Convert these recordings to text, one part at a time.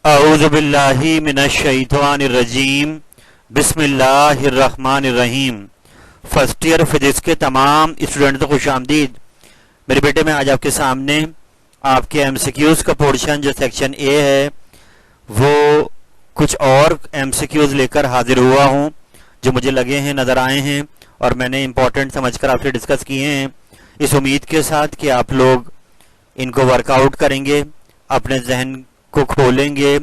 औज़ु बिल्लाहि मिनश्शैतानिर्रजीम बिस्मिल्लाहिर्रहमानिर्रहीम। First year physics के तमाम स्टूडेंट्स को खुशामदीद। मेरे बेटे मैं आज आपके सामने आपके एमसीक्यूज़ का पोर्शन जो सेक्शन ए है वो कुछ और एमसीक्यूज़ लेकर हाजिर हुआ हूँ जो मुझे लगे हैं, नज़र आए हैं और मैंने इम्पोर्टेंट समझकर आपसे डिस्कस किए हैं, इस उम्मीद के साथ कि आप लोग इनको वर्कआउट करेंगे, अपने जहन को खोलेंगे,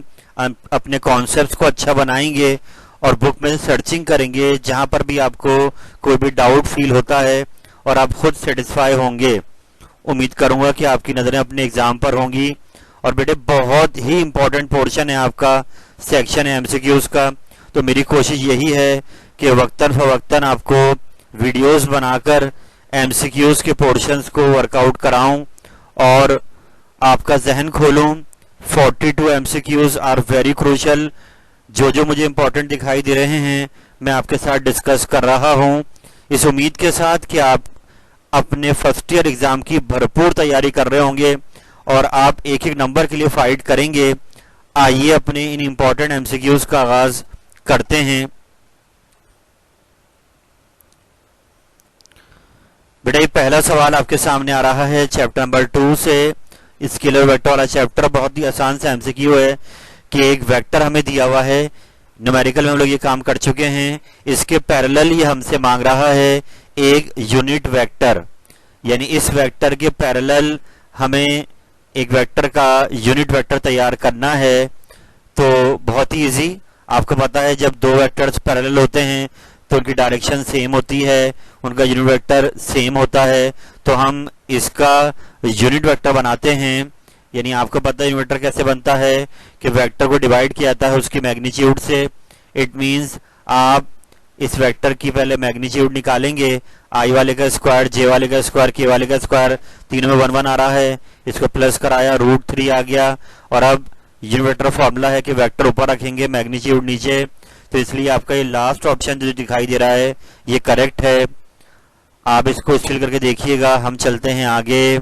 अपने कॉन्सेप्ट्स को अच्छा बनाएंगे और बुक में सर्चिंग करेंगे जहां पर भी आपको कोई भी डाउट फील होता है और आप खुद सेटिस्फाई होंगे। उम्मीद करूंगा कि आपकी नज़रें अपने एग्जाम पर होंगी। और बेटे बहुत ही इंपॉर्टेंट पोर्शन है आपका, सेक्शन है एमसीक्यूज का, तो मेरी कोशिश यही है कि वक्तन फवक्तन आपको वीडियोस बनाकर एमसीक्यूज के पोर्शंस को वर्कआउट कराऊं और आपका जहन खोलूं। 42 एमसीक्यूज आर वेरी क्रूशल। जो मुझे इंपॉर्टेंट दिखाई दे रहे हैं मैं आपके साथ डिस्कस कर रहा हूं, इस उम्मीद के साथ कि आप अपने फर्स्ट ईयर एग्जाम की भरपूर तैयारी कर रहे होंगे और आप एक एक नंबर के लिए फाइट करेंगे। आइए अपने इन इंपॉर्टेंट एमसीक्यूज का आगाज करते हैं। बेटा ये पहला सवाल आपके सामने आ रहा है चैप्टर नंबर 2 से। स्केलर वेक्टर वाला चैप्टर बहुत ही आसान सा एमसीक्यू है कि एक वेक्टर हमें दिया हुआ है, न्यूमेरिकल में हम लोग ये काम कर चुके हैं, इसके पैरेलल ये हमसे मांग रहा है एक यूनिट वेक्टर, यानी इस वेक्टर के पैरेलल हमें एक वेक्टर का यूनिट वेक्टर तैयार करना है। तो बहुत ही इजी, आपको पता है जब दो वेक्टर्स पैरेलल होते हैं तो उनकी डायरेक्शन सेम होती है, उनका यूनिट वेक्टर सेम होता है, तो हम इसका यूनिट वेक्टर बनाते हैं। यानी आपको पता है यूनिट वेक्टर कैसे बनता है कि वेक्टर को डिवाइड किया जाता है उसकी मैग्नीट्यूड से। इट मींस आप इस वेक्टर की पहले मैग्नीट्यूड निकालेंगे, आई वाले का स्क्वायर, जे वाले का स्क्वायर, के वाले का स्क्वायर, तीनों में 1 1 आ रहा है, इसको प्लस कराया, √3 आ गया। और अब यूनिट वेक्टर फॉर्मूला है कि वेक्टर ऊपर रखेंगे, मैग्नीट्यूड नीचे, तो इसलिए आपका ये लास्ट ऑप्शन जो दिखाई दे रहा है ये करेक्ट है। आप इसको फिल करके देखिएगा। हम चलते हैं आगे।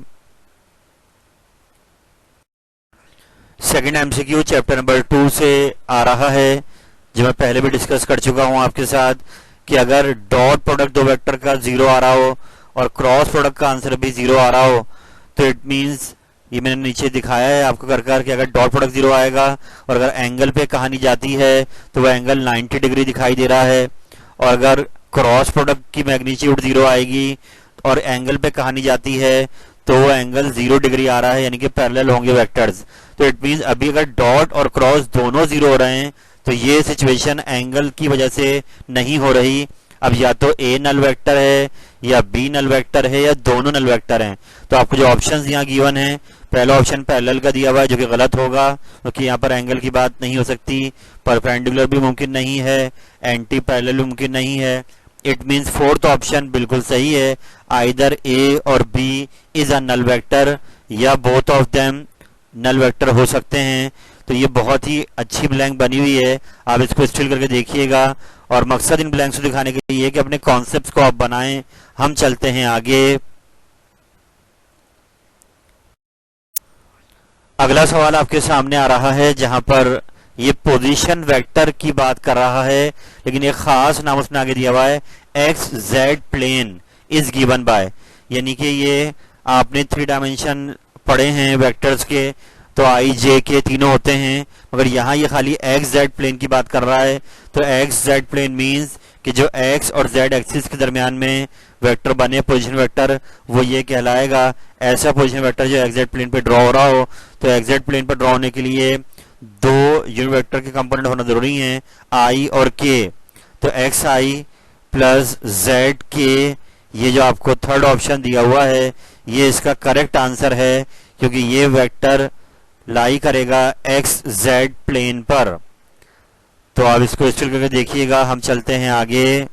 सेकंड एमसीक्यू चैप्टर नंबर 2 से आ रहा है जो मैं पहले भी डिस्कस कर चुका हूं आपके साथ कि अगर डॉट प्रोडक्ट दो वेक्टर का 0 आ रहा हो और क्रॉस प्रोडक्ट का आंसर भी 0 आ रहा हो तो इट मींस, ये मैंने नीचे दिखाया है आपको कर कि अगर डॉट प्रोडक्ट 0 आएगा और अगर एंगल पे कहानी जाती है तो वह एंगल 90 डिग्री दिखाई दे रहा है, और अगर क्रॉस प्रोडक्ट की मैग्नीट्यूड 0 आएगी और एंगल पे कहानी जाती है तो वो एंगल 0 डिग्री आ रहा है, यानी कि पैरेलल होंगे वेक्टर्स। तो इट मींस अभी अगर डॉट और क्रॉस दोनों 0 हो रहे हैं तो ये सिचुएशन एंगल की वजह से नहीं हो रही। अब या तो ए नल वेक्टर है या बी नल वेक्टर है या दोनों नल वेक्टर हैं। तो आपको जो ऑप्शंस यहाँ गिवन है, पहला ऑप्शन पैरेलल का दिया हुआ है जो कि गलत होगा क्योंकि यहाँ पर एंगल की बात नहीं हो सकती, परपेंडिकुलर भी मुमकिन नहीं है, एंटी पैरेलल भी मुमकिन नहीं है। इट मींस फोर्थ ऑप्शन बिल्कुल सही है, आइदर ए और B is a null vector या both of them null vector हो सकते हैं। तो ये बहुत ही अच्छी ब्लैंक बनी हुई है, आप इसको फिल करके देखिएगा और मकसद इन ब्लैंक्स को दिखाने के लिए कि अपने कॉन्सेप्ट्स को आप बनाएं। हम चलते हैं आगे। अगला सवाल आपके सामने आ रहा है जहां पर ये पोजीशन वेक्टर की बात कर रहा है, लेकिन एक खास नाम उसने आगे दिया हुआ है, X Z plane is given by, यानी कि ये आपने 3 डायमेंशन पढ़े हैं वेक्टर्स के, तो आई जे के तीनों होते हैं, मगर यहाँ ये खाली एक्स जेड प्लेन की बात कर रहा है। तो एक्स जेड प्लेन मींस कि जो एक्स और जेड एक्सिस के दरमियान में वेक्टर बने पोजीशन वेक्टर, वो ये कहलाएगा ऐसा पोजीशन वेक्टर जो एक्स जेड प्लेन पे ड्रॉ हो रहा हो। तो एक्स जेड प्लेन पर ड्रॉ होने के लिए दो यूनिट वेक्टर के कंपोनेंट होना जरूरी हैं, आई और के। तो एक्स आई प्लस जेड के, ये जो आपको थर्ड ऑप्शन दिया हुआ है ये इसका करेक्ट आंसर है क्योंकि ये वेक्टर लाई करेगा एक्स जेड प्लेन पर। तो आप इसको फिल करके देखिएगा। हम चलते हैं आगे।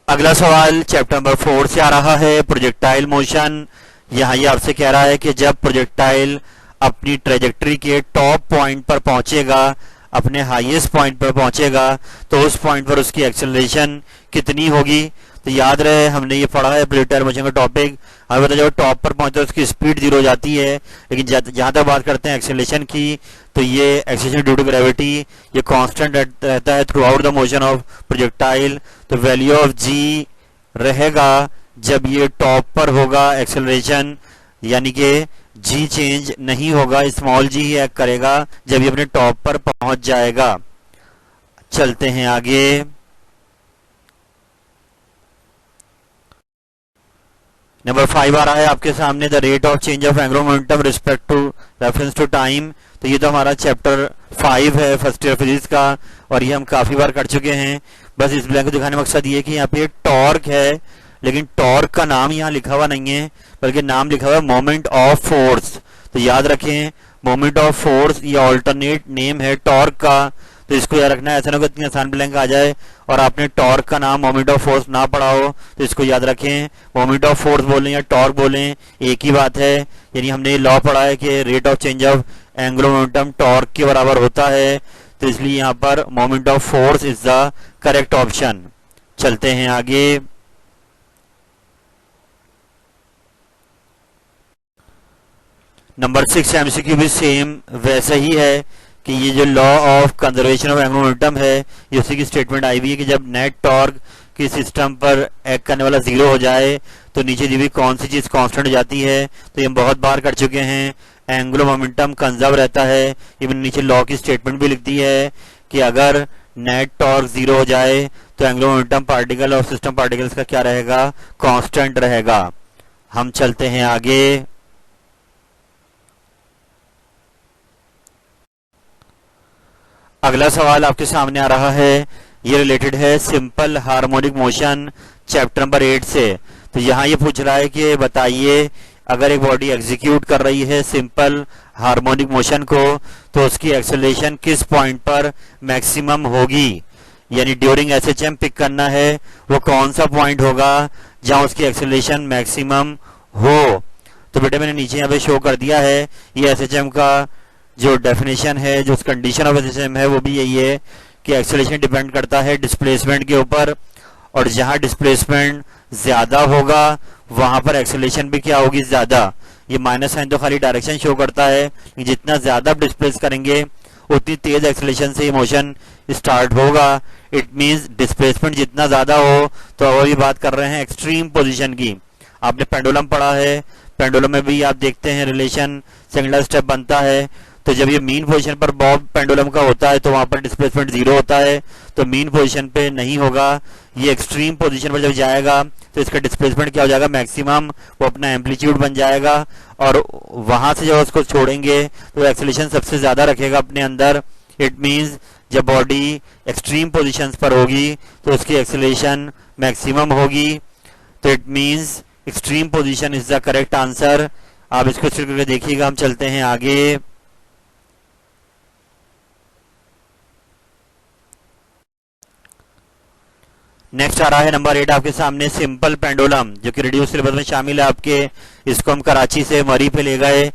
अगला सवाल चैप्टर नंबर 4 से आ रहा है, प्रोजेक्टाइल मोशन। यहाँ ये आपसे कह रहा है कि जब प्रोजेक्टाइल अपनी ट्रेजेक्टरी के टॉप पॉइंट पर पहुंचेगा, अपने हाईएस्ट पॉइंट पर पहुंचेगा, तो उस पॉइंट पर उसकी एक्सेलरेशन कितनी होगी। तो याद रहे हमने ये पढ़ा है प्लेनेटरी मोशन का टॉपिक। हमें पता जब टॉप पर पहुंचते हैं उसकी स्पीड 0 हो जाती है, लेकिन जहां तक बात करते हैं एक्सेलरेशन की, तो ये एक्सेलरेशन ड्यू टू ग्रेविटी ये कांस्टेंट रहता है through out the motion of projectile. तो वैल्यू ऑफ जी रहेगा जब ये टॉप पर होगा एक्सेलरेशन, यानी कि जी चेंज नहीं होगा, स्मॉल जी ही एक्ट करेगा जब ये अपने टॉप पर पहुंच जाएगा। चलते हैं आगे। नंबर 5 आ रहा है आपके सामने, the rate of change of angular momentum respect to reference to time. तो ये तो हमारा चैप्टर 5 है फर्स्ट ईयर फिजिक्स का, और ये हम काफी बार कर चुके हैं। बस इस ब्लैंक को दिखाने का मकसद ये कि यहाँ पे टॉर्क है, लेकिन टॉर्क का नाम यहाँ लिखा हुआ नहीं है, बल्कि नाम लिखा हुआ है मोमेंट ऑफ फोर्स। तो याद रखें मोमेंट ऑफ फोर्स ये ऑल्टरनेट नेम है टॉर्क का, तो इसको याद रखना है। ऐसा ना कि इतनी आसान ब्लैंक आ जाए और आपने टॉर्क का नाम मोमेंट ऑफ फोर्स ना पढ़ा हो, तो इसको याद रखें। मोमेंट ऑफ फोर्स बोलें या टॉर्क बोलें एक ही बात है, यानी हमने लॉ पढ़ा है कि rate of change of angular momentum torque के बराबर होता है, तो इसलिए यहाँ पर moment of force is the correct option. चलते हैं आगे। नंबर 6 एमसीक्यू भी सेम वैसे ही है कि ये जो law of conservation of angular momentum है, ये उसी की स्टेटमेंट आई हुई है कि जब नेट टॉर्क की सिस्टम पर एक्ट करने वाला 0 हो जाए तो नीचे दी हुई कौन सी चीज कांस्टेंट हो जाती है। तो ये हम बहुत बार कर चुके हैं, एंगुलर मोमेंटम कंजर्व रहता है। ये नीचे लॉ की स्टेटमेंट भी लिखती है कि अगर नेट टॉर्क 0 हो जाए तो एंगुलर मोमेंटम पार्टिकल और सिस्टम पार्टिकल्स का क्या रहेगा, कांस्टेंट रहेगा। हम चलते हैं आगे। अगला सवाल आपके सामने आ रहा है, ये रिलेटेड है simple harmonic motion chapter number 8 से। तो यहाँ ये पूछ रहा है कि बताइए अगर एक बॉडी एग्जीक्यूट कर रही है सिंपल हार्मोनिक मोशन को, तो उसकी एक्सेलरेशन किस पॉइंट पर मैक्सिमम होगी, यानी ड्यूरिंग एसएचएम पिक करना है, वो कौन सा पॉइंट होगा जहां उसकी एक्सेलरेशन मैक्सिमम हो। तो बेटे मैंने नीचे यहाँ पे शो कर दिया है, ये एसएचएम का जो डेफिनेशन है, जो कंडीशन ऑफ एसएचएम है, वो भी यही है कि एक्सेलरेशन डिपेंड करता है डिस्प्लेसमेंट के ऊपर, और जहां डिस्प्लेसमेंट ज्यादा होगा वहां पर एक्सेलरेशन भी क्या होगी, ज्यादा। ये माइनस साइन तो खाली डायरेक्शन शो करता है, जितना ज्यादा आप डिस्प्लेस करेंगे उतनी तेज एक्सेलरेशन से ये मोशन स्टार्ट होगा। इट मींस डिस्प्लेसमेंट जितना ज्यादा हो, तो अब ये बात कर रहे हैं एक्सट्रीम पोजीशन की। आपने पेंडुलम पढ़ा है, पेंडुलम में भी आप देखते हैं रिलेशन सिंगुलर स्टेप बनता है। तो जब ये मीन पोजीशन पर बॉब पेंडुलम का होता है तो वहां पर डिस्प्लेसमेंट 0 होता है, तो मीन पोजीशन पे नहीं होगा। ये एक्सट्रीम पोजीशन पर जब जाएगा तो इसका डिस्प्लेसमेंट क्या हो जाएगा, मैक्सिमम, वो अपना एम्पलीट्यूड बन जाएगा, और वहां से जब उसको छोड़ेंगे तो एक्सेलरेशन सबसे ज्यादा रखेगा अपने अंदर। इट मींस जब बॉडी एक्सट्रीम पोजीशंस पर होगी तो उसकी एक्सेलरेशन मैक्सिमम होगी। तो it means extreme position is the correct answer. आप इसको चेक करके देखिएगा। हम चलते हैं आगे। नेक्स्ट आ रहा है नंबर 8 आपके सामने, सिंपल पेंडुलम, जो कि रेडियो सिलेबस में शामिल है आपके। इसको हम कराची से मरी पे ले गए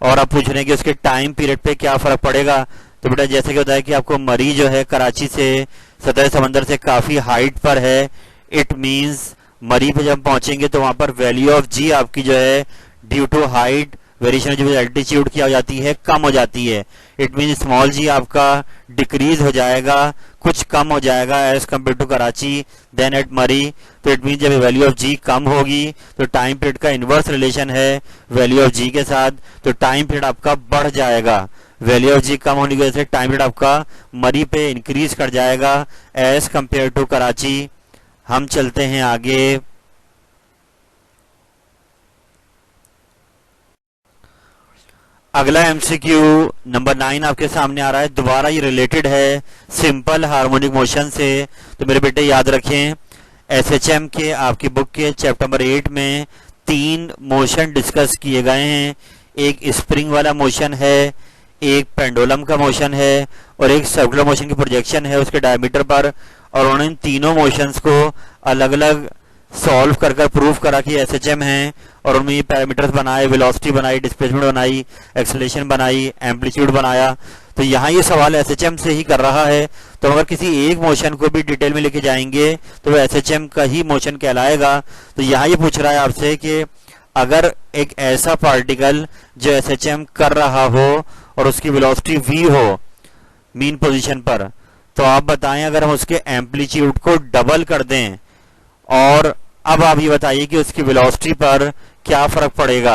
और आप पूछ रहे हैं कि उसके टाइम पीरियड पे क्या फर्क पड़ेगा। तो बेटा जैसे कि होता है कि आपको मरी जो है कराची से सतह समंदर से काफी हाइट पर है। इट मींस मरी पे जब पहुंचेंगे तो वहां पर वैल्यू ऑफ जी आपकी जो है ड्यू टू हाइट वेरिएशन जो एल्टीट्यूड की हो जाती है, कम हो जाती है। इट मीन स्मॉल जी आपका डिक्रीज हो जाएगा, कुछ कम हो जाएगा as compare to Karachi then at Murree. तो इट मीन जब वैल्यू ऑफ जी कम होगी तो टाइम पीरियड का इनवर्स रिलेशन है वैल्यू ऑफ जी के साथ, तो टाइम पीरियड आपका बढ़ जाएगा। वैल्यू ऑफ जी कम होने की वजह से टाइम पीरियड आपका मरी पे इंक्रीज कर जाएगा एज कम्पेयर टू कराची। हम चलते हैं आगे। अगला एमसीक्यू नंबर 9 आपके सामने आ रहा है। दोबारा ये रिलेटेड है सिंपल हार्मोनिक मोशन से। तो मेरे बेटे याद रखें, एसएचएम के आपकी बुक के चैप्टर नंबर 8 में 3 मोशन डिस्कस किए गए हैं। एक स्प्रिंग वाला मोशन है, एक पेंडुलम का मोशन है, और एक सर्कुलर मोशन की प्रोजेक्शन है उसके डायमीटर पर। और उन्होंने इन तीनों मोशंस को अलग अलग सॉल्व कर प्रूव करा कि एसएचएम है, और उनमें ये पैरामीटर्स बनाए, वेलोसिटी बनाई, डिस्प्लेसमेंट बनाई, एक्सेलरेशन बनाई, एम्पलीट्यूड बनाया। तो यहाँ ये सवाल एसएचएम से ही कर रहा है। तो अगर किसी एक मोशन को भी डिटेल में लेके जाएंगे तो वो एसएचएम का ही मोशन कहलाएगा। तो यहाँ ये पूछ रहा है आपसे कि अगर एक ऐसा पार्टिकल जो एसएचएम कर रहा हो और उसकी वेलोसिटी v हो मीन पोजीशन पर, तो आप बताएं अगर हम उसके एम्पलीट्यूड को डबल कर दें और अब आप ये बताइए कि उसकी वेलोसिटी पर क्या फर्क पड़ेगा।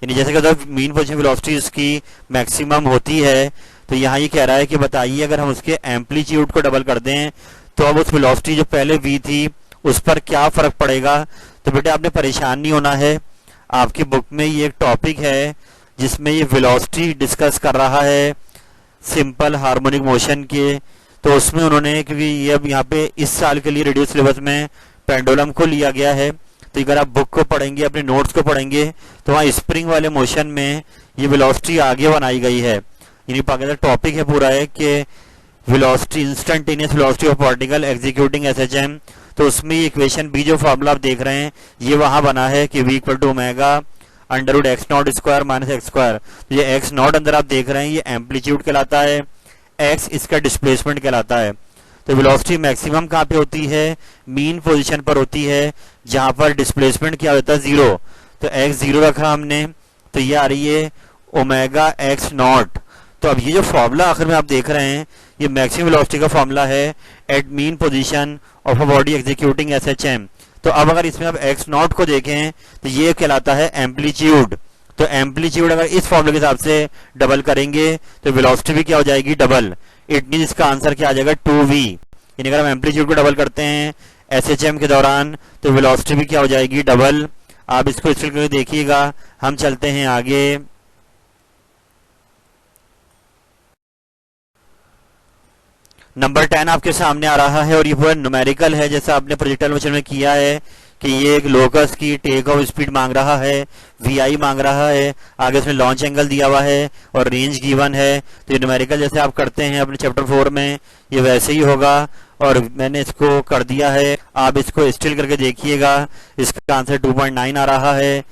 यानी जैसे कि मीन पोजीशन वेलोसिटी उसकी मैक्सिमम होती है, तो यहाँ ये कह रहा है कि बताइए अगर हम उसके एम्पलीट्यूड को डबल कर दें तो अब उस वेलोसिटी जो पहले v थी उस पर क्या फर्क पड़ेगा। तो बेटे आपने परेशान नहीं होना है, आपकी बुक में ये एक टॉपिक है जिसमें ये वेलोसिटी डिस्कस कर रहा है सिंपल हार्मोनिक मोशन के। तो उसमें उन्होंने, क्योंकि ये अब यहाँ पे इस साल के लिए रेडियो सिलेबस में पेंडुलम को लिया गया है, तो अगर आप बुक को पढ़ेंगे अपने नोट्स को पढ़ेंगे तो वहाँ स्प्रिंग वाले मोशन में ये वेलोसिटी आगे बनाई गई है। यानी पाकिस्तान टॉपिक है पूरा है कि velocity, instantaneous velocity of particle executing SHM. तो उसमें ये इक्वेशन बी जो फॉर्मूला आप देख रहे हैं ये वहां बना है कि v equal to omega under root x not square minus x square. तो ये एक्स नॉट अंदर आप देख रहे हैं ये एम्पलीट्यूड कहलाता है, एक्स इसका डिस्प्लेसमेंट कहलाता है। तो वेलोसिटी मैक्सिमम कहाँ पे होती है, मीन पोजीशन पर होती है जहां पर डिस्प्लेसमेंट क्या होता है, जीरो। तो एक्स जीरो रखा हमने, तो ये आ रही है ओमेगा एक्स नॉट। तो अब ये जो फॉर्मूला आखिर में आप देख रहे हैं ये मैक्सिमम वेलोसिटी का फॉर्मूला है at mean position of a body executing SHM. तो अब अगर इसमें आप एक्स नॉट को देखें तो ये कहलाता है एम्पलीट्यूड। तो एम्पलीट्यूड अगर इस फॉर्मूले के हिसाब से डबल करेंगे तो वेलोसिटी भी क्या हो जाएगी, डबल। इट मीन इसका आंसर क्या आ जाएगा, 2v। यानी अगर हम एम्पलीट्यूड को डबल करते हैं एसएचएम के दौरान तो वेलोसिटी भी क्या हो जाएगी, डबल। आप इसको स्टिल करके देखिएगा। हम चलते हैं आगे। नंबर 10 आपके सामने आ रहा है और ये पूरा न्यूमेरिकल है जैसा आपने प्रोजेक्टाइल मोशन में किया है कि ये एक लोकस की टेक ऑफ स्पीड मांग रहा है, वी मांग रहा है, आगे उसमें लॉन्च एंगल दिया हुआ है और रेंज गिवन है। तो ये न्यूमेरिकल जैसे आप करते हैं अपने चैप्टर 4 में ये वैसे ही होगा और मैंने इसको कर दिया है। आप इसको स्टिल करके देखिएगा, इसका आंसर 2.9 आ रहा है।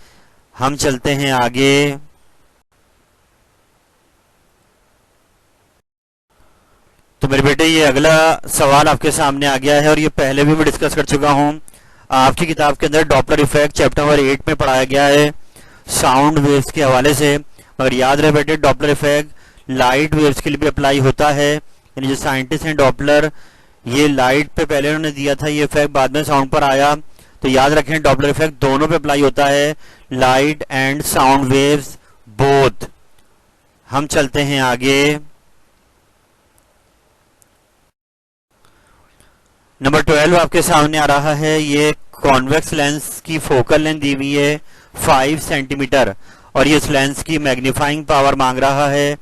हम चलते हैं आगे। तो मेरे बेटे ये अगला सवाल आपके सामने आ गया है और ये पहले भी मैं डिस्कस कर चुका हूं। आपकी किताब के अंदर डॉपलर इफेक्ट चैप्टर नंबर 8 में पढ़ाया गया है साउंड वेव्स के हवाले से। मगर याद रहे बेटे डॉपलर इफेक्ट लाइट वेव्स के लिए भी अप्लाई होता है। यानी जो साइंटिस्ट हैं डॉपलर, ये लाइट पे पहले उन्होंने दिया था ये इफेक्ट, बाद में साउंड पर आया। तो याद रखें डॉपलर इफेक्ट दोनों पे अप्लाई होता है, light and sound waves both. हम चलते हैं आगे। नंबर 12 आपके सामने आ रहा है। ये कॉन्वेक्स लेंस की फोकल लेंथ दी हुई है 5 सेंटीमीटर और ये इस लेंस की मैग्नीफाइंग पावर मांग रहा है।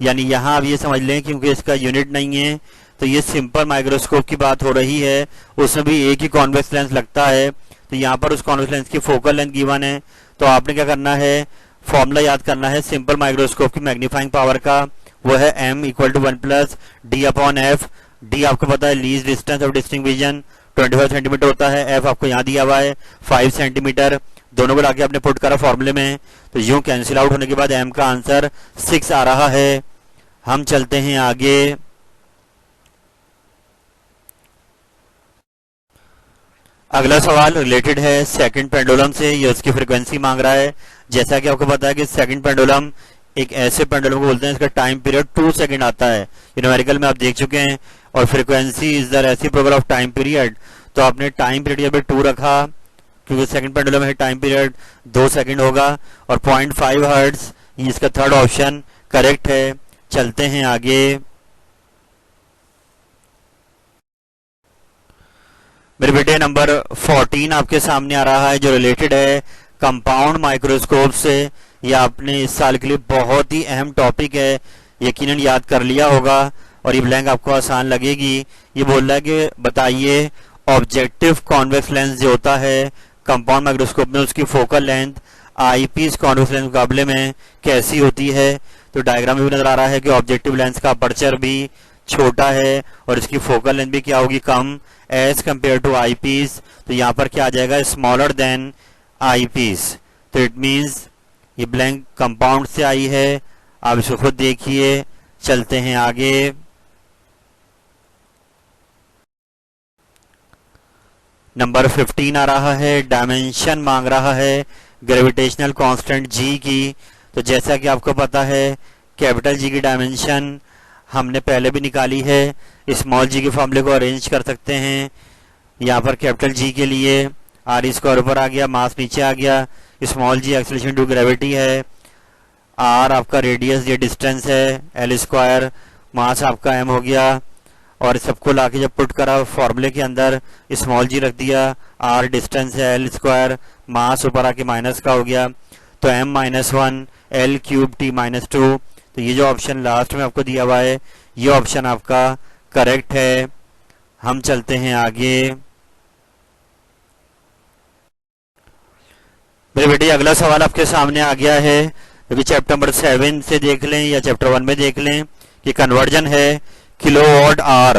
यानी यहाँ आप ये समझ लें क्योंकि इसका यूनिट नहीं है तो ये सिंपल माइक्रोस्कोप की बात हो रही है, उसमें भी एक ही कॉन्वेक्स लेंस लगता है। तो यहाँ पर उस कॉन्वेक्स लेंस की फोकल लेंथ गिवन है। तो आपने क्या करना है, फॉर्मूला याद करना है सिंपल माइक्रोस्कोप की मैग्नीफाइंग पावर का, वो है m equal to 1 plus D upon F. D आपको पता है least distance of distinct vision 25 centimetre होता है, एफ आपको यहाँ दिया हुआ है 5 सेंटीमीटर। दोनों को लाके आपने पुट करा फॉर्मूले में, तो यूं कैंसिल आउट होने के बाद m का आंसर 6 आ रहा है। हम चलते हैं आगे। अगला सवाल रिलेटेड है सेकंड पेंडुलम से, ये उसकी फ्रीक्वेंसी मांग रहा है। जैसा कि आपको पता है कि सेकंड पेंडुलम एक ऐसे पेंडुलम को बोलते हैं इसका टाइम पीरियड 2 सेकंड आता है, न्यूमेरिकल में आप देख चुके हैं। और frequency is the reciprocal of time period. तो आपने टाइम पीरियड यहाँ पे 2 रखा क्योंकि सेकंड पेंडुलम है, टाइम पीरियड 2 सेकंड होगा और 0.5 हर्ट्ज ये इसका थर्ड ऑप्शन करेक्ट है। चलते हैं आगे। मेरे बेटे नंबर 14 आपके सामने आ रहा है जो रिलेटेड है कंपाउंड माइक्रोस्कोप से। ये आपने इस साल के लिए बहुत ही अहम टॉपिक है, यकीनन याद कर लिया होगा और ये ब्लैंक आपको आसान लगेगी। ये बोल रहा है कि बताइए ऑब्जेक्टिव कॉन्वेक्स लेंस जो होता है कंपाउंड माइक्रोस्कोप में उसकी focal length eyepiece convex lens मुकाबले में कैसी होती है। तो डायग्राम में भी नजर आ रहा है कि ऑब्जेक्टिव लेंस का अपर्चर भी छोटा है और इसकी फोकल लेंथ भी क्या होगी, कम एज कंपेयर टू आईपीस। तो यहाँ पर क्या आ जाएगा, स्मॉलर देन आईपीस। तो इट मीन्स ये ब्लैंक कंपाउंड से आई है, आप इसको खुद देखिए। चलते हैं आगे। नंबर 15 आ रहा है, डायमेंशन मांग रहा है ग्रेविटेशनल कांस्टेंट जी की। तो जैसा कि आपको पता है कैपिटल जी की डायमेंशन हमने पहले भी निकाली है, स्मॉल जी के फॉर्मूले को अरेंज कर सकते हैं। यहाँ पर कैपिटल जी के लिए आर स्क्वायर ऊपर आ गया, मास नीचे आ गया, small g acceleration to gravity है, आर आपका रेडियस या डिस्टेंस है, एल स्क्वायर मास आपका एम हो गया। और सबको लाके जब पुट करा फॉर्मूले के अंदर, स्मॉल जी रख दिया, आर डिस्टेंस है, एल स्क्वायर मास ऊपर आके माइनस का हो गया, तो एम -1 एल क्यूब टी -2। तो ये जो ऑप्शन लास्ट में आपको दिया हुआ है ये ऑप्शन आपका करेक्ट है। हम चलते हैं आगे। मेरे बेटे अगला सवाल आपके सामने आ गया है, क्योंकि चैप्टर नंबर 7 से देख लें या चैप्टर 1 में देख लें कि कन्वर्जन है किलोवाट आर।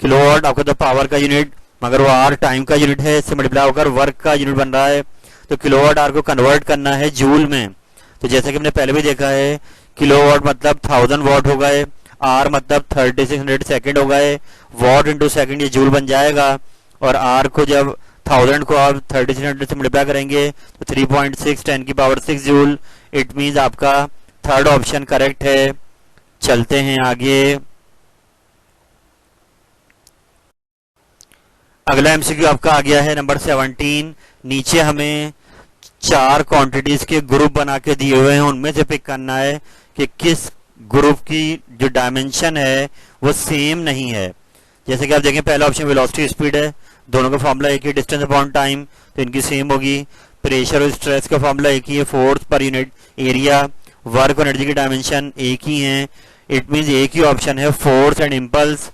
किलोवाट आपका तो पावर का यूनिट, मगर वो आर टाइम का यूनिट है, इससे मल्टीप्लाई होकर वर्क का यूनिट बन रहा है। तो किलोवाट आर को कन्वर्ट करना है जूल में। तो जैसा कि हमने पहले भी देखा है किलोवाट मतलब 1000 वाट हो गए, आर मतलब 3600 सेकेंड हो गए, वाट इंटू सेकेंड ये जूल बन जाएगा। और आर को जब 1000 को आप 3600 से मल्टीप्लाई करेंगे तो 3.6 10⁶ जूल। इट मीन्स आपका थर्ड ऑप्शन करेक्ट है। चलते हैं आगे। अगला एमसीक्यू आपका आ गया है नंबर 17। नीचे हमें 4 क्वांटिटीज के ग्रुप बना के दिए हुए हैं, उनमें से पिक करना है कि किस ग्रुप की जो डायमेंशन है वो सेम नहीं है। जैसे कि आप देखें पहला ऑप्शन वेलोसिटी स्पीड है, दोनों का फॉर्मूला एक ही, डिस्टेंस अपॉन टाइम, तो इनकी सेम होगी। प्रेशर और स्ट्रेस का फॉर्मूला एक ही है, force per unit area. Work और एनर्जी की डायमेंशन एक ही है। इट मीन्स एक ही ऑप्शन है फोर्स एंड इम्पल्स।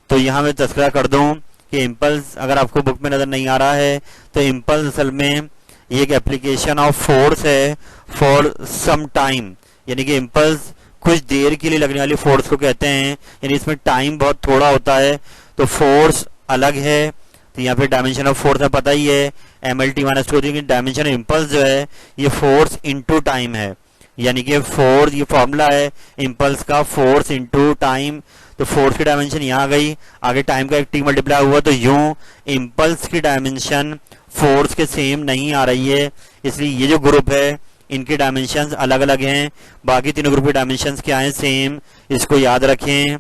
तो यहाँ मैं तस्करा कर दूं कि इम्पल्स अगर आपको बुक में नजर नहीं आ रहा है तो इम्पल्स असल में एक एप्लीकेशन ऑफ फोर्स है फॉर सम टाइम, यानी कि इम्पल्स कुछ देर के लिए लगने वाली फोर्स को कहते हैं, यानी इसमें टाइम बहुत थोड़ा होता है। तो फोर्स अलग है, तो यहाँ पे डायमेंशन ऑफ फोर्स में पता ही है MLT -2 होती है। डायमेंशन ऑफ इम्पल्स जो है ये फोर्स इनटू टाइम है, यानी कि फोर्स ये फॉर्मूला है इम्पल्स का, फोर्स इनटू टाइम। तो फोर्स की डायमेंशन यहाँ आ गई, आगे टाइम का एक टी मल्टीप्लाई हुआ, तो यूं इम्पल्स की डायमेंशन फोर्स के सेम नहीं आ रही है। इसलिए ये जो ग्रुप है इनके डायमेंशंस अलग अलग हैं, बाकी तीनों ग्रुप के डायमेंशंस क्या हैं, सेम। इसको याद रखें।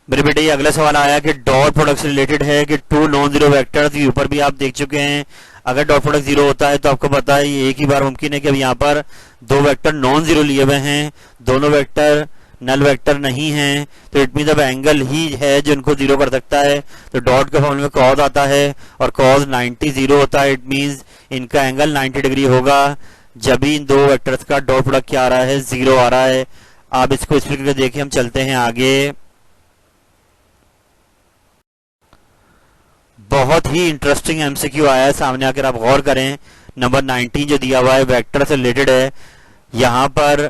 मेरे बेटे ये अगला सवाल आया कि डॉट प्रोडक्ट से रिलेटेड है कि 2 नॉन जीरो वेक्टर्स, ऊपर भी आप देख चुके हैं। अगर डॉट प्रोडक्ट जीरो होता है तो आपको पता है ये एक ही बार मुमकिन है कि अब यहाँ पर 2 वेक्टर नॉन जीरो लिए हुए हैं, दोनों वेक्टर नल वेक्टर नहीं है, तो इट मीन अब एंगल ही है जो इनको जीरो कर सकता है। तो डॉट के फॉर्मूले में कॉज आता है और कॉज 90 जीरो होता है। इट मीन्स इनका एंगल 90 डिग्री होगा जब भी इन दो वेक्टर्स का डॉट प्रोडक्ट क्या आ रहा है, जीरो आ रहा है। आप इसको स्प्लिट करके देखिए। हम चलते हैं आगे। बहुत ही इंटरेस्टिंग एमसीक्यू आया है सामने, आकर आप गौर करें। नंबर 19 जो दिया हुआ है वेक्टर से रिलेटेड है। यहाँ पर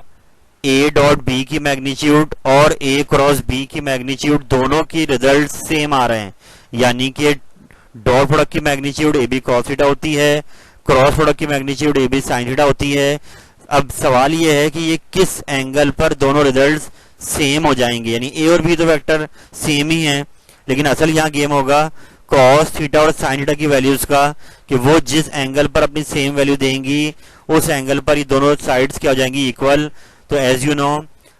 ए डॉट बी की मैग्नीट्यूड और ए क्रॉस बी की मैग्नीट्यूड दोनों की रिजल्ट सेम आ रहे हैं, यानी कि डॉट प्रोडक्ट की magnitude A B cos theta होती है, क्रॉस प्रोडक्ट की magnitude A B sine theta होती है। अब सवाल ये है कि ये किस एंगल पर दोनों रिजल्ट्स सेम हो जाएंगे, यानी ए और बी तो वेक्टर सेम ही हैं, लेकिन असल यहाँ गेम होगा कॉस थीटा और साइन थीटा की वैल्यूज का, कि वो जिस एंगल पर अपनी सेम वैल्यू देंगी उस एंगल पर ये दोनों साइड्स क्या हो जाएंगी, इक्वल। तो एज यू नो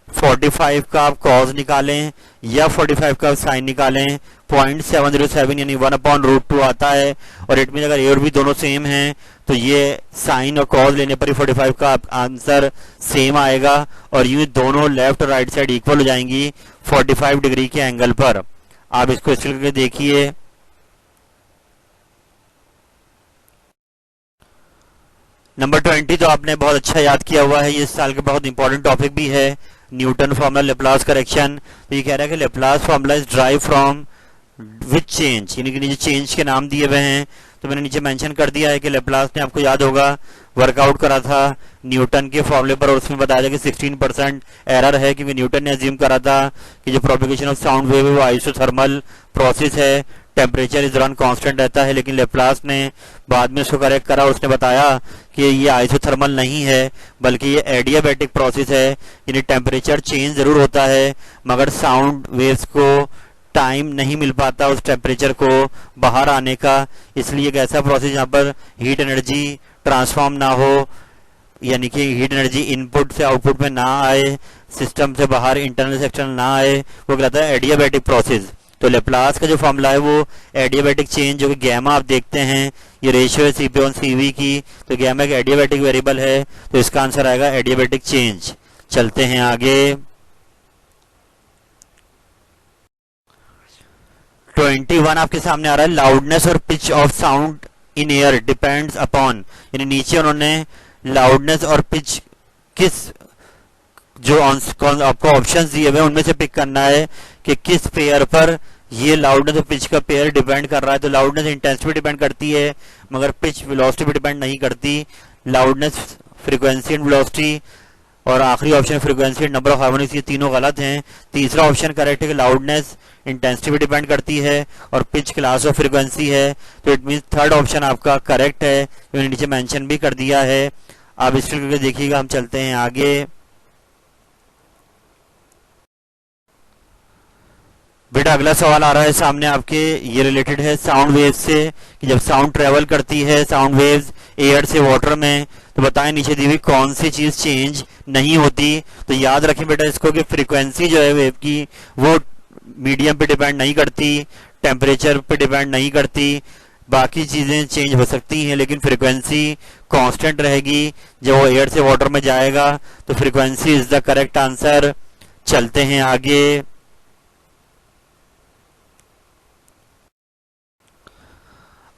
45 का आप कॉस निकालें या 45 का साइन निकालें, 0.707 यानी 1/√2 आता है। और इट मीन अगर ए और बी दोनों सेम हैं तो ये साइन और कॉस लेने पर ही 45 का आंसर सेम आएगा, और यूं दोनों लेफ्ट और राइट साइड इक्वल हो जाएंगी 45 डिग्री के एंगल पर। आप इसको स्टिल करके देखिए। नंबर 20 तो आपने बहुत अच्छा याद किया हुआ है, ये इस साल का बहुत इंपॉर्टेंट टॉपिक भी है, न्यूटन फॉर्मूला लेप्लास करेक्शन। तो ये कह रहा है कि Laplace formula is drive from which change, यानी कि नीचे चेंज के नाम दिए हुए हैं, तो मैंने नीचे मेंशन कर दिया है कि लेप्लास ने, आपको याद होगा, वर्कआउट करा था न्यूटन के फॉर्मूले पर, और उसमें बताया था कि 16% एरर है, क्योंकि न्यूटन ने अज्यूम करा था कि जो प्रोपेगेशन ऑफ साउंड वेव है वो आइसोथर्मल प्रोसेस है, टेम्परेचर इस दौरान कांस्टेंट रहता है, लेकिन लेप्लास ने बाद में उसको करेक्ट करा और उसने बताया कि ये आइसोथर्मल नहीं है बल्कि ये एडियाबैटिक प्रोसेस है, यानी टेम्परेचर चेंज जरूर होता है मगर साउंड वेव्स को टाइम नहीं मिल पाता उस टेम्परेचर को बाहर आने का, इसलिए एक ऐसा प्रोसेस जहाँ पर हीट एनर्जी ट्रांसफॉर्म ना हो, यानी कि हीट एनर्जी इनपुट से आउटपुट में ना आए, सिस्टम से बाहर इंटरनल से एक्सटर्नल ना आए, वो कहलाता है एडियाबैटिक प्रोसेस। तो लेप्लास का जो फॉर्मूला है वो एडियाबैटिक चेंज, जो कि गैमा आप देखते हैं ये रेशियो है CP/CV की, तो गैमा एक एडियाबैटिक वेरिएबल है, तो इसका आंसर आएगा एडियाबैटिक चेंज। चलते हैं आगे। 21 आपके सामने आ रहा है, लाउडनेस और pitch of sound in air depends upon, यानी नीचे उन्होंने लाउडनेस और पिच किस जो आपको ऑप्शंस दिए हुए उनमें से पिक करना है कि किस पेयर पर ये लाउडनेस और पिच का पेयर डिपेंड कर रहा है। तो लाउडनेस इंटेंसिटी डिपेंड करती है मगर पिच वेलोसिटी पे डिपेंड नहीं करती। लाउडनेस फ्रीक्वेंसी एंड वेलोसिटी, और आखिरी option frequency and number of harmonics, ये तीनों गलत हैं। तीसरा ऑप्शन करेक्ट है कि लाउडनेस इंटेंसिटी पे डिपेंड करती है और पिच क्लास ऑफ फ्रीक्वेंसी है, तो इट मीन थर्ड ऑप्शन आपका करेक्ट है, जो नीचे मेंशन भी कर दिया है। आप इस करके देखिएगा। हम चलते हैं आगे। बेटा अगला सवाल आ रहा है सामने आपके, ये रिलेटेड है साउंड वेव्स से, कि जब साउंड ट्रेवल करती है साउंड वेव्स एयर से वाटर में, तो बताएं नीचे दी हुई कौन सी चीज चेंज नहीं होती। तो याद रखें बेटा इसको कि फ्रीक्वेंसी जो है वेव की वो मीडियम पे डिपेंड नहीं करती, टेम्परेचर पे डिपेंड नहीं करती, बाकी चीजें चेंज हो सकती हैं लेकिन फ्रीक्वेंसी कांस्टेंट रहेगी। जब वो एयर से वाटर में जाएगा तो frequency is the correct answer. चलते हैं आगे।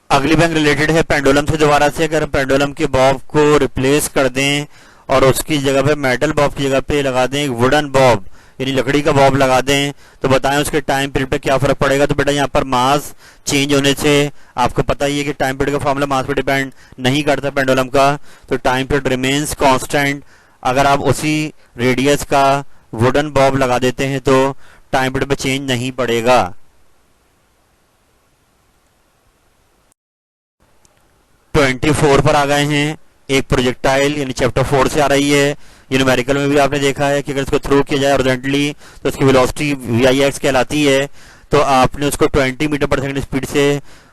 अगली बैंक रिलेटेड है पेंडुलम से दोबारा से। अगर पेंडुलम के बॉब को रिप्लेस कर दें और उसकी जगह पे मेटल बॉब की जगह पे लगा दें एक वुडन बॉब, यानी लकड़ी का बॉब लगा दें, तो बताएं उसके टाइम पीरियड पे क्या फर्क पड़ेगा। तो बेटा यहाँ पर मास चेंज होने से आपको पता ही है कि टाइम पीरियड का फॉर्मूला मास पे डिपेंड नहीं करता पेंडुलम का, तो टाइम पीरियड रिमेन्स कांस्टेंट। अगर आप उसी रेडियस का वुडन बॉब लगा देते हैं तो टाइम पीरियड पे चेंज नहीं पड़ेगा। 24 पर आ गए हैं। एक प्रोजेक्टाइल यानी चैप्टर 4 से आ रही है। न्यूमेरिकल में भी आपने देखा है कि अगर इसको थ्रो किया जाए हॉरिजॉन्टली तो उसकी वेलोसिटी VIX कहलाती है। तो आपने उसको 20 मीटर पर सेकंड स्पीड से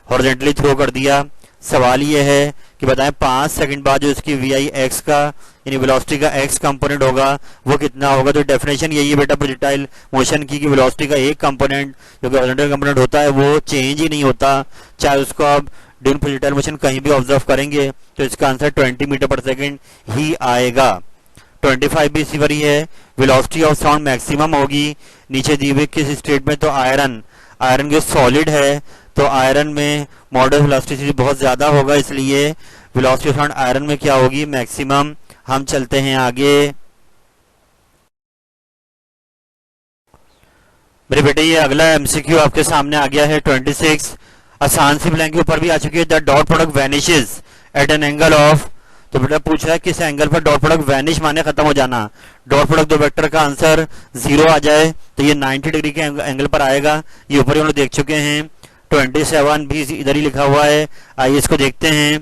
हॉरिजॉन्टली थ्रो कर दिया। सवाल ये है कि बताएं 5 सेकंड बाद जो इसकी VIX का यानी वेलोसिटी का x कंपोनेंट होगा वो कितना होगा। तो डेफिनेशन यही है बेटा प्रोजेक्टाइल मोशन की कि वेलोसिटी का एक कंपोनेंट जो कि हॉरिजॉन्टल कंपोनेंट होता है वो चेंज ही नहीं होता, चाहे उसको आप ड्यूरिंग प्रोजेक्टाइल मोशन कहीं भी ऑब्जर्व करेंगे। तो इसका आंसर 20 मीटर पर सेकंड ही आएगा। 25 भी इसी वही है। वेलोसिटी ऑफ साउंड मैक्सिमम होगी नीचे दी हुई किस स्टेट में, तो आयरन के सॉलिड है तो आयरन में मॉडल वेलोसिटी बहुत ज्यादा होगा, इसलिए वेलोसिटी ऑफ साउंड आयरन में क्या होगी, मैक्सिमम। हम चलते हैं आगे। मेरे बेटे ये अगला MCQ आपके सामने आ गया है 26। आसान सी ब्लैंक के ऊपर भी आ चुकी है। The dot product vanishes at an angle of, तो बेटा पूछ रहा है किस एंगल पर डॉट प्रोडक्ट वैनिश माने खत्म हो जाना। डॉट प्रोडक्ट दो वेक्टर का आंसर 0 आ जाए तो ये 90 डिग्री के एंगल पर आएगा। ये ऊपर ही हम लोग देख चुके हैं। 27 भी इधर ही लिखा हुआ है। आइए इसको देखते हैं।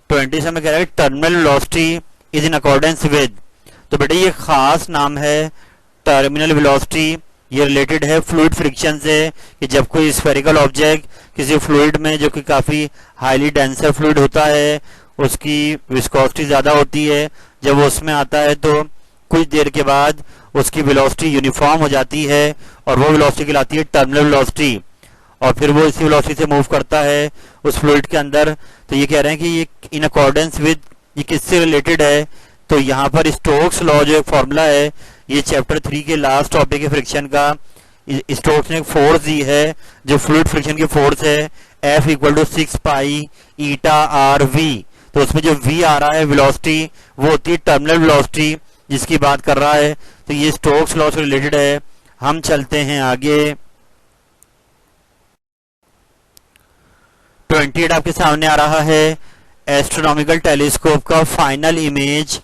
27 में कह रहा है terminal velocity is in accordance with, तो बेटा ये खास नाम है टर्मिनल वेलोसिटी। ये रिलेटेड है फ्लूइड फ्रिक्शन से, कि जब कोई स्फेरिकल ऑब्जेक्ट किसी फ्लूइड में जो कि काफी हाईली डेंसर फ्लूइड होता है उसकी विस्कोसिटी ज्यादा होती है, जब वो उसमें आता है तो कुछ देर के बाद उसकी वेलोसिटी यूनिफॉर्म हो जाती है और वो वेलोसिटी कहलाती है टर्मिनल वेलोसिटी, और फिर वो इसी वेलोसिटी से मूव करता है उस फ्लूइड के अंदर। तो ये कह रहे हैं कि ये इन अकॉर्डेंस विद, ये किससे रिलेटेड है, तो यहाँ पर स्टोक्स लॉ जो एक फॉर्मूला है, ये चैप्टर 3 के लास्ट टॉपिक है फ्रिक्शन का। स्टोक्स ने एक फोर्स दी है जो फ्लूइड फ्रिक्शन की फोर्स है, F = 6 पाई ईटा RV। तो उसमें जो V आ रहा है वेलोसिटी वो होती है टर्मिनल वेलोसिटी जिसकी बात कर रहा है। तो ये स्टोक्स लॉ से रिलेटेड है। हम चलते हैं आगे। 28 आपके सामने आ रहा है। एस्ट्रोनॉमिकल टेलीस्कोप का फाइनल इमेज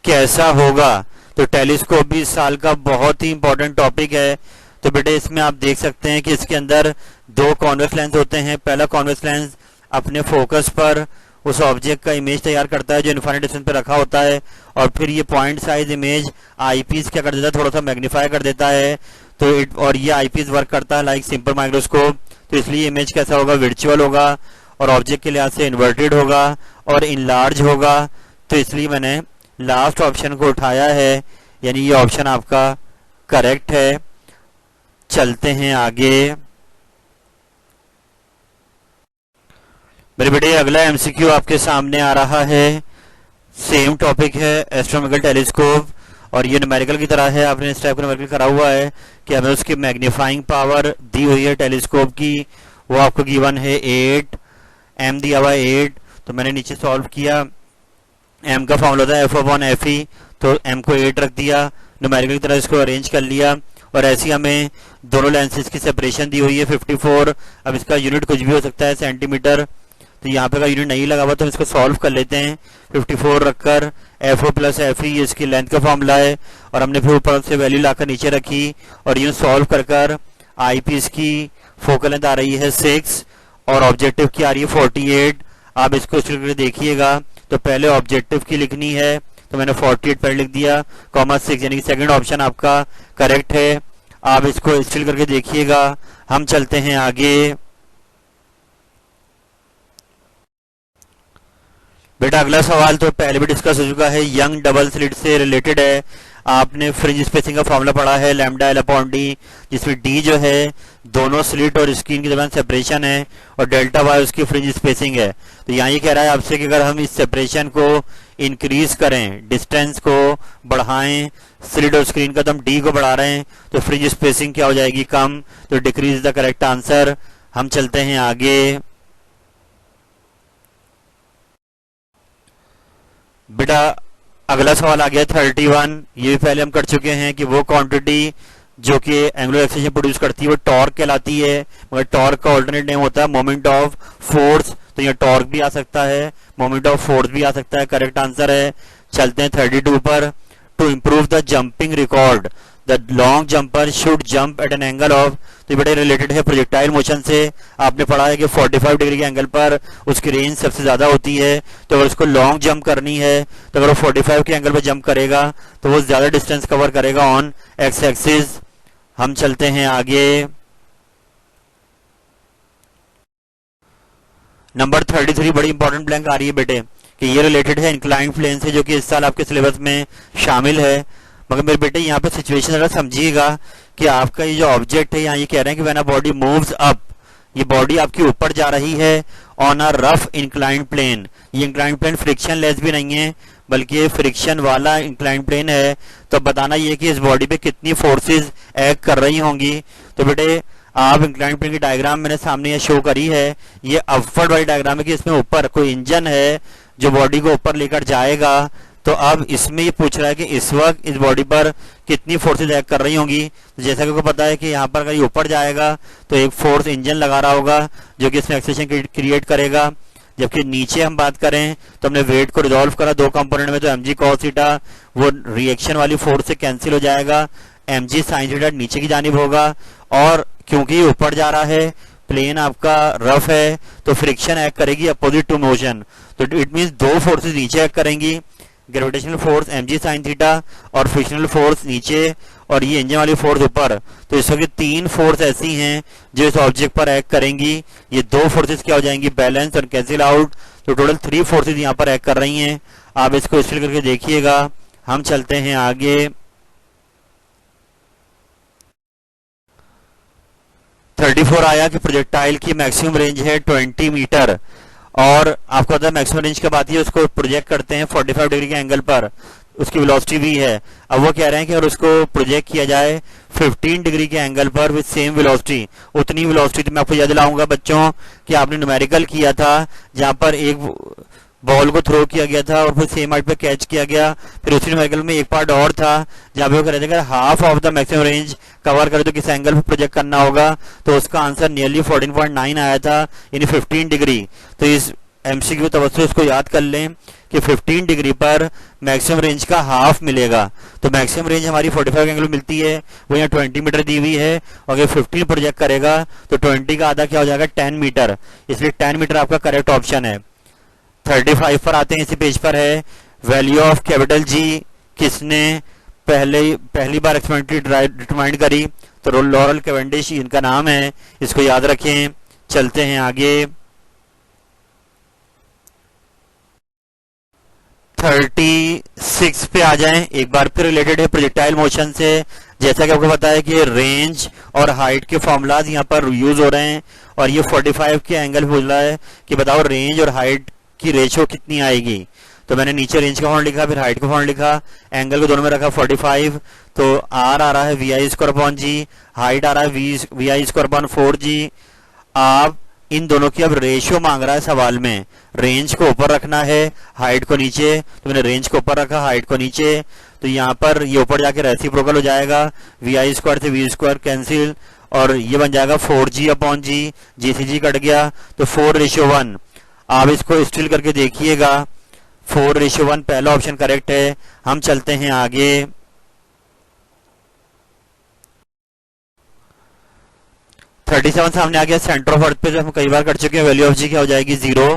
कैसा होगा। तो टेलीस्कोप भी इस साल का बहुत ही इंपॉर्टेंट टॉपिक है। तो बेटे इसमें आप देख सकते हैं कि इसके अंदर दो कॉन्वेक्स लेंस होते हैं। पहला कॉन्वेक्स लेंस अपने फोकस पर उस ऑब्जेक्ट का इमेज तैयार करता है जो इन्फाइनाइट डिस्टेंस पे रखा होता है, और फिर ये पॉइंट साइज इमेज आईपीस क्या कर देता है, थोड़ा सा मैग्नीफाई कर देता है। तो और ये आईपीस वर्क करता है लाइक सिंपल माइक्रोस्कोप, तो इसलिए इमेज कैसा होगा, वर्चुअल होगा और ऑब्जेक्ट के लिहाज से इन्वर्टेड होगा और इनलार्ज होगा। तो इसलिए मैंने लास्ट ऑप्शन को उठाया है, यानी ये ऑप्शन आपका करेक्ट है। चलते हैं आगे। मेरे बेटे अगला एमसीक्यू आपके सामने आ रहा है। सेम टॉपिक है, एस्ट्रोनॉमिकल टेलीस्कोप, और ये न्यूमेरिकल की तरह है। आपने इस टाइप का न्यूमेरिकल करा हुआ है कि हमें उसकी मैग्नीफाइंग पावर दी हुई है टेलीस्कोप की, वो आपको गिवन है 8, एम दिया हुआ है 8। तो मैंने नीचे सॉल्व किया, एम का फॉर्मूला था F/FE, तो एम को 8 रख दिया, न्यूमेरिकल की तरह इसको अरेंज कर लिया। और ऐसी हमें दोनों लेंसेज की सेपरेशन दी हुई है 54। अब इसका यूनिट कुछ भी हो सकता है, सेंटीमीटर, तो यहाँ पे का यूनिट नहीं लगा हुआ, तो हम इसको सॉल्व कर लेते हैं। 54 रखकर FO + FE ये इसकी लेंथ का फॉर्मूला है, और हमने फिर ऊपर से वैल्यू लाकर नीचे रखी, और यूँ सॉल्व कर आई पीस की फोकल लेंथ आ रही है 6 और ऑब्जेक्टिव की आ रही है 48। आप इसको करके देखिएगा, तो पहले ऑब्जेक्टिव की लिखनी है, तो मैंने 48 पर लिख दिया, (6), यानी कि सेकंड ऑप्शन आपका करेक्ट है। आप इसको स्टिल करके देखिएगा। हम चलते हैं आगे। बेटा अगला सवाल तो पहले भी डिस्कस हो चुका है, यंग डबल स्लिट से रिलेटेड है। आपने फ्रिंज स्पेसिंग का फॉर्मूला पढ़ा है λ/d, जिसमें d जो है दोनों स्लिट और स्क्रीन के दरमियान सेपरेशन है, और Δy उसकी फ्रिंज स्पेसिंग है। तो यहाँ ये कह रहा है आपसे कि अगर हम इस सेपरेशन को इंक्रीज करें, डिस्टेंस को बढ़ाएं स्लिट और स्क्रीन का, तो हम d को बढ़ा रहे हैं, तो फ्रिंज स्पेसिंग क्या हो जाएगी, कम, तो डिक्रीज द करेक्ट आंसर। हम चलते हैं आगे। बेटा अगला सवाल आ गया 31। ये भी पहले हम कर चुके हैं कि वो क्वांटिटी जो कि एंगुलर एक्सेलरेशन प्रोड्यूस करती है वो टॉर्क कहलाती है, मगर टॉर्क का ऑल्टरनेट नेम होता है मोमेंट ऑफ फोर्स। तो ये टॉर्क भी आ सकता है, मोमेंट ऑफ फोर्स भी आ सकता है, करेक्ट आंसर है। चलते हैं 32 पर। To improve the jumping record the long jumper should jump at an angle of, तो बड़े रिलेटेड है प्रोजेक्टाइल मोशन से। आपने पढ़ा है कि 45 डिग्री के एंगल पर उसकी रेंज सबसे ज्यादा होती है, तो अगर उसको लॉन्ग जंप करनी है तो अगर वो 45 के एंगल पर जंप करेगा तो वो ज्यादा डिस्टेंस कवर करेगा ऑन एक्स एक्सिस। हम चलते हैं आगे। नंबर 33 बड़ी इंपॉर्टेंट ब्लैंक आ रही है बेटे, कि ये रिलेटेड है इंक्लाइंड प्लेन से, जो कि इस साल आपके सिलेबस में शामिल है। मगर मेरे बेटे यहाँ पे सिचुएशन जरा समझिएगा कि आपका ये जो ऑब्जेक्ट है, यहाँ ये कह रहे हैं कि when a body moves up, ये बॉडी आपकी ऊपर जा रही है on a rough inclined plane. ये इंक्लाइंड प्लेन फ्रिक्शन लेस भी नहीं है, बल्कि ये फ्रिक्शन वाला इंक्लाइंड प्लेन है। तो बताना ये कि इस बॉडी पे कितनी फोर्सेस एक्ट कर रही होंगी। तो बेटे आप इंक्लाइंड प्लेन की डायग्राम मैंने सामने ये शो करी है, ये अपवर्ड वाली डायग्राम है कि इसमें ऊपर कोई इंजन है जो बॉडी को ऊपर लेकर जाएगा। तो अब इसमें ये पूछ रहा है कि इस वक्त इस बॉडी पर कितनी फोर्सेज एक्ट कर रही होंगी। तो जैसा कि आपको पता है कि यहाँ पर अगर ये ऊपर जाएगा तो एक फोर्स इंजन लगा रहा होगा जो कि इसमें एक्सेलरेशन क्रिएट करेगा, जबकि नीचे हम बात करें तो हमने वेट को रिजॉल्व करा दो कंपोनेंट में, तो mg cos थीटा वो रिएक्शन वाली फोर्स से कैंसिल हो जाएगा, mg sin थीटा नीचे की जानिब होगा। और क्योंकि ऊपर जा रहा है, प्लेन आपका रफ है, तो फ्रिक्शन एक्ट करेगी अपोजिट टू मोशन। तो इट मींस दो फोर्सेज नीचे एक्ट करेंगी, gravitational force mg sin theta और फ्रिक्शनल फोर्स नीचे, और ये इंजन वाली फोर्स ऊपर। तो इस वक्त तीन फोर्स ऐसी हैं जो इस ऑब्जेक्ट पर एक्ट करेंगी। ये दो फोर्सेस क्या हो जाएंगी, बैलेंस और कैंसिल आउट। तो टोटल 3 फोर्सेस यहाँ पर एक्ट कर रही हैं। आप इसको स्टिल करके देखिएगा। हम चलते हैं आगे। 34 आया कि प्रोजेक्टाइल की मैक्सिमम रेंज है 20 मीटर, और आपको पता है मैक्सिमम रेंज कब आती है, उसको प्रोजेक्ट करते हैं 45 डिग्री के एंगल पर, उसकी वेलोसिटी भी है। अब वो कह रहे हैं कि अगर उसको प्रोजेक्ट किया जाए 15 डिग्री के एंगल पर विद सेम वेलोसिटी, उतनी वेलोसिटी। तो मैं आपको याद दिलाऊंगा बच्चों कि आपने न्यूमेरिकल किया था जहां पर एक बॉल को थ्रो किया गया था और फिर सेम हाइट पे कैच किया गया। फिर उसी न्यूमेरिकल में एक पार्ट और था जहां पे वो कह रहे थे कि half of the maximum range cover करे तो किस एंगल पे प्रोजेक्ट करना होगा, तो उसका आंसर नियरली 14.9 आया था, यानी 15 डिग्री। तो इस एमसीक्यू तवज्जो इसको याद कर लें कि 15 डिग्री पर मैक्सिमम रेंज का हाफ मिलेगा। तो मैक्सिमम रेंज हमारी 45 एंगल मिलती है, वो यहाँ 20 मीटर दी हुई है, और अगर 15 प्रोजेक्ट करेगा तो 20 का आधा क्या हो जाएगा 10 मीटर, इसलिए 10 मीटर आपका करेक्ट ऑप्शन है। 35 पर आते हैं, इसी पेज पर है वैल्यू ऑफ कैपिटल जी किसने पहली बार एक्सपेरिमेंटली डिटरमाइन करी, तो लॉरेल कैवेंडिश इनका नाम है, इसको याद रखें। चलते हैं आगे। 36 पे आ जाएं, एक बार फिर रिलेटेड है प्रोजेक्टाइल मोशन से। जैसा कि आपको पता है कि रेंज और हाइट के फॉर्मूलाज यहाँ पर यूज हो रहे हैं, और ये 45 के एंगल पूछ रहा है कि बताओ रेंज और हाइट की रेशियो कितनी आएगी। तो मैंने नीचे रेंज का फॉर्म लिखा, फिर हाइट का फॉर्म लिखा, एंगल को दोनों में रखा 45, तो आर आ रहा है v i square upon g, height आ रहा है v i square upon 4g। आप इन दोनों की अब रेशियो मांग रहा है सवाल में, रेंज को ऊपर रखना है, हाइट को नीचे, तो मैंने रेंज को ऊपर रखा, हाइट को नीचे, तो यहाँ पर ये ऊपर जाके रेसिप्रोकल हो जाएगा, वी आई स्क्वायर से वी स्क्वायर कैंसिल, और ये बन जाएगा 4g अपॉन जी, जी से जी कट गया, तो 4:1। आप इसको स्टिल करके देखिएगा, 4:1 पहला ऑप्शन करेक्ट है। हम चलते हैं आगे। थर्टी सेवन सामने आ गया, सेंटर ऑफ अर्थ पे जो हम कई बार कर चुके हैं, वैल्यू ऑफ जी क्या हो जाएगी 0।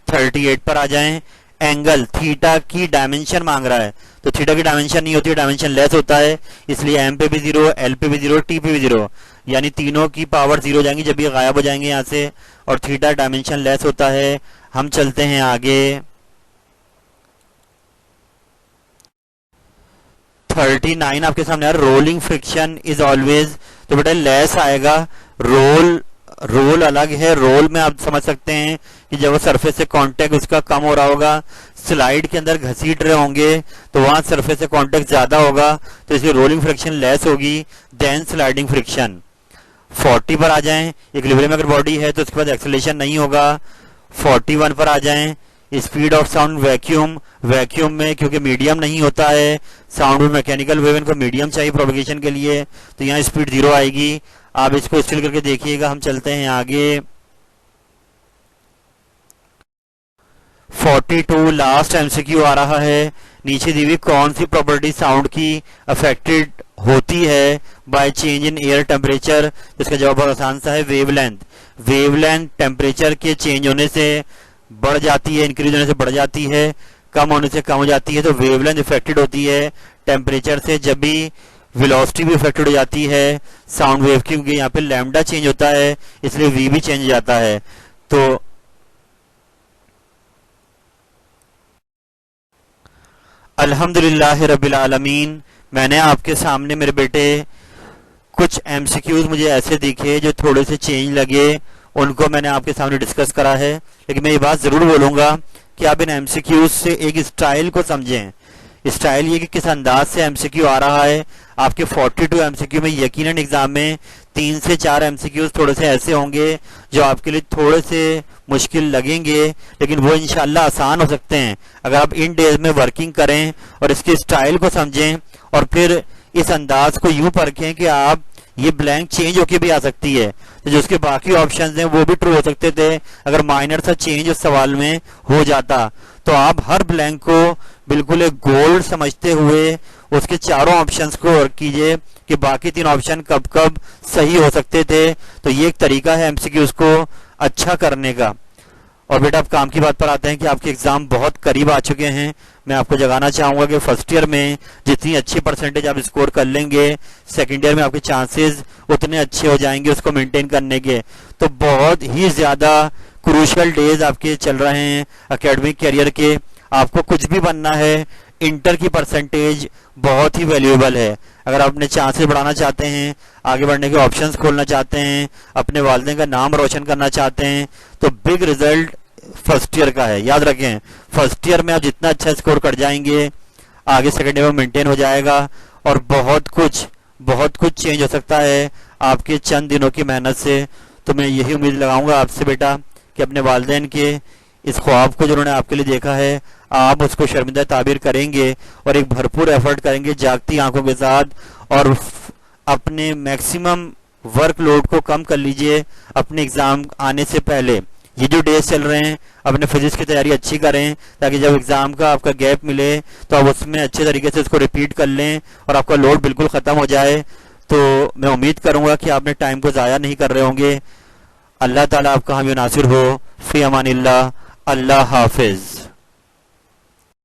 38 पर आ जाएं, एंगल थीटा की डायमेंशन मांग रहा है, तो थीटा की डायमेंशन नहीं होती है, डायमेंशन लेस होता है, इसलिए एम पे भी 0, एल पे भी 0, टी पे भी 0, यानी तीनों की पावर 0 जाएंगी जब ये गायब हो जाएंगे यहाँ से, और थीटा डायमेंशन लेस होता है। हम चलते हैं आगे। 39 आपके सामने यार, रोलिंग फ्रिक्शन इज ऑलवेज, तो बेटा लेस आएगा, रोल अलग है, रोल में आप समझ सकते हैं कि जब वो सरफेस से कांटेक्ट उसका कम हो रहा होगा, स्लाइड के अंदर घसीट रहे होंगे तो वहां सरफेस से कांटेक्ट ज्यादा होगा, तो इसलिए रोलिंग फ्रिक्शन लेस होगी देन स्लाइडिंग फ्रिक्शन। 40 पर आ जाएं, इक्विलिब्रियम अगर बॉडी है तो उसके बाद एक्सेलरेशन नहीं होगा। 41 पर आ जाएं, स्पीड ऑफ साउंड वैक्यूम में क्योंकि मीडियम नहीं होता है, साउंड में मैकेनिकल वेव, इनको मीडियम चाहिए प्रोपगेशन के लिए, तो यहाँ स्पीड 0 आएगी। आप इसको स्टिल करके देखिएगा। हम चलते हैं आगे। 42 लास्ट एमसीक्यू आ रहा है, नीचे दी हुई कौन सी प्रॉपर्टी साउंड की अफेक्टेड होती है by change in air temperature. इसका जवाब बहुत आसान सा है, वेवलेंथ टेम्परेचर के चेंज होने से बढ़ जाती है, इंक्रीज होने से बढ़ जाती है, कम होने से कम हो जाती है, तो वेवलेंथ इफेक्टेड होती है टेम्परेचर से। जब भी वेलोसिटी भी इफेक्टेड हो जाती है साउंड वेव की, क्योंकि यहाँ पे लैम्डा चेंज होता है इसलिए वी भी चेंज हो जाता है। तो अल्हम्दुलिल्लाह रब्बिल आलमीन, मैंने आपके सामने मेरे बेटे कुछ एमसीक्यूज मुझे ऐसे दिखे जो थोड़े से चेंज लगे, उनको मैंने आपके सामने डिस्कस करा है। लेकिन मैं ये बात जरूर बोलूंगा कि आप इन एमसीक्यूज से एक स्टाइल को समझें। स्टाइल ये कि किस अंदाज से एमसीक्यू आ रहा है। आपके 42 एमसीक्यू में यकीनन एग्जाम में 3 से 4 एमसीक्यूज थोड़े से ऐसे होंगे जो आपके लिए थोड़े से मुश्किल लगेंगे, लेकिन वो इंशाल्लाह आसान हो सकते हैं अगर आप इन डेज में वर्किंग करें और इसके स्टाइल को समझें और फिर इस अंदाज को यूं परखें कि आप ये ब्लैंक चेंज होके भी आ सकती है, तो जो उसके बाकी ऑप्शंस हैं वो भी ट्रू हो सकते थे अगर माइनर सा चेंज उस सवाल में हो जाता। तो आप हर ब्लैंक को बिल्कुल एक गोल्ड समझते हुए उसके चारों ऑप्शंस को वर्क कीजिए कि बाकी 3 ऑप्शन कब कब सही हो सकते थे। तो ये एक तरीका है एमसीक्यूज को अच्छा करने का। और बेटा अब काम की बात पर आते हैं कि आपके एग्जाम बहुत करीब आ चुके हैं। मैं आपको जगाना चाहूंगा कि फर्स्ट ईयर में जितनी अच्छी परसेंटेज आप स्कोर कर लेंगे, सेकंड ईयर में आपके चांसेस उतने अच्छे हो जाएंगे उसको मेंटेन करने के। तो बहुत ही ज्यादा क्रूशियल डेज आपके चल रहे हैं एकेडमिक कैरियर के। आपको कुछ भी बनना है, इंटर की परसेंटेज बहुत ही वैल्यूएबल है। अगर आप अपने चांसेस बढ़ाना चाहते हैं, आगे बढ़ने के ऑप्शंस खोलना चाहते हैं, अपने वालिदैन का नाम रोशन करना चाहते हैं, तो बिग रिजल्ट फर्स्ट ईयर का है। याद रखें, फर्स्ट ईयर में आप जितना अच्छा स्कोर कर जाएंगे आगे सेकंड ईयर में मेंटेन हो जाएगा और बहुत कुछ चेंज हो सकता है आपके चंद दिनों की मेहनत से। तो मैं यही उम्मीद लगाऊंगा आपसे बेटा कि अपने वालिदैन के इस ख्वाब को जिन्होंने आपके लिए देखा है आप उसको शर्मिंदा ताबीर करेंगे और एक भरपूर एफर्ट करेंगे जागती आंखों के साथ और अपने मैक्सिमम वर्कलोड को कम कर लीजिए अपने एग्जाम आने से पहले। ये जो डेज चल रहे हैं अपने फिजिक्स की तैयारी अच्छी करें, ताकि जब एग्ज़ाम का आपका गैप मिले तो आप उसमें अच्छे तरीके से उसको रिपीट कर लें और आपका लोड बिल्कुल ख़त्म हो जाए। तो मैं उम्मीद करूँगा कि आपने टाइम को ज़ाया नहीं कर रहे होंगे। अल्लाह ताला आपका हामी नासिर हो। फ़ी अमानिल्लाह। अल्लाह हाफिज़।